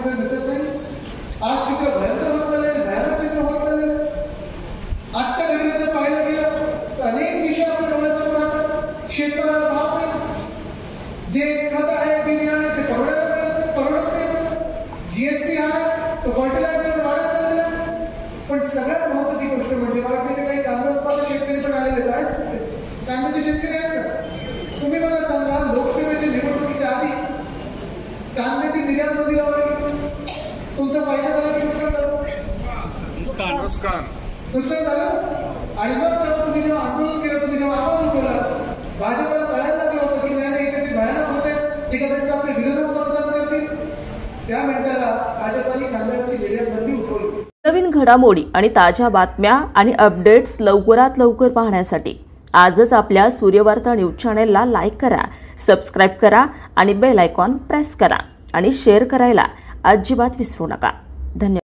कुठे दिसत नाही. आज चित्र भयंकर होत चाललंय, भयानक चित्र होत चाललंय. आजच्या घडीला जर पाहायला गेलं तर अनेक विषय आपल्या डोळ्यासमोर राहतात. शेतकऱ्याला भाव नाही, जे खत आहे बियाणे ते परवडत नाही. जीएसटी आहे तो फर्टिलायझर वाढत चाललेला. पण सगळ्यात महत्वाची गोष्ट म्हणजे मला वाटते काही कांदा उत्पादक शेतकरी पण आलेले आहेत. कांद्याचे शेतकरी आहेत का? तुम्ही मला सांगा, लोकसभेच्या निवडणुकीच्या आधी कांद्याची निर्यात बंदी लावली, तुमचा फायदा झाला की नुकसान झालं? नुकसान झालं. आणि मग तेव्हा तुम्ही जेव्हा आंदोलन केलं, तुम्ही जेव्हा आवाज उठवला, भाजपला कळायला लागलं होतं की नाही काहीतरी भयानक होते, एखाद्याच आपल्या विरोधात मतदान करतील. त्या मिनिटाला भाजपाने कांद्याची निर्यात बंदी उठवली. नवीन घडामोडी आणि ताज्या बातम्या आणि अपडेट्स लवकरात लवकर पाहण्यासाठी आजच आपल्या सूर्यवार्ता न्यूज चॅनेलला लाईक करा, सबस्क्राईब करा आणि बेल आयकॉन प्रेस करा आणि शेअर करायला अजिबात विसरू नका. धन्यवाद.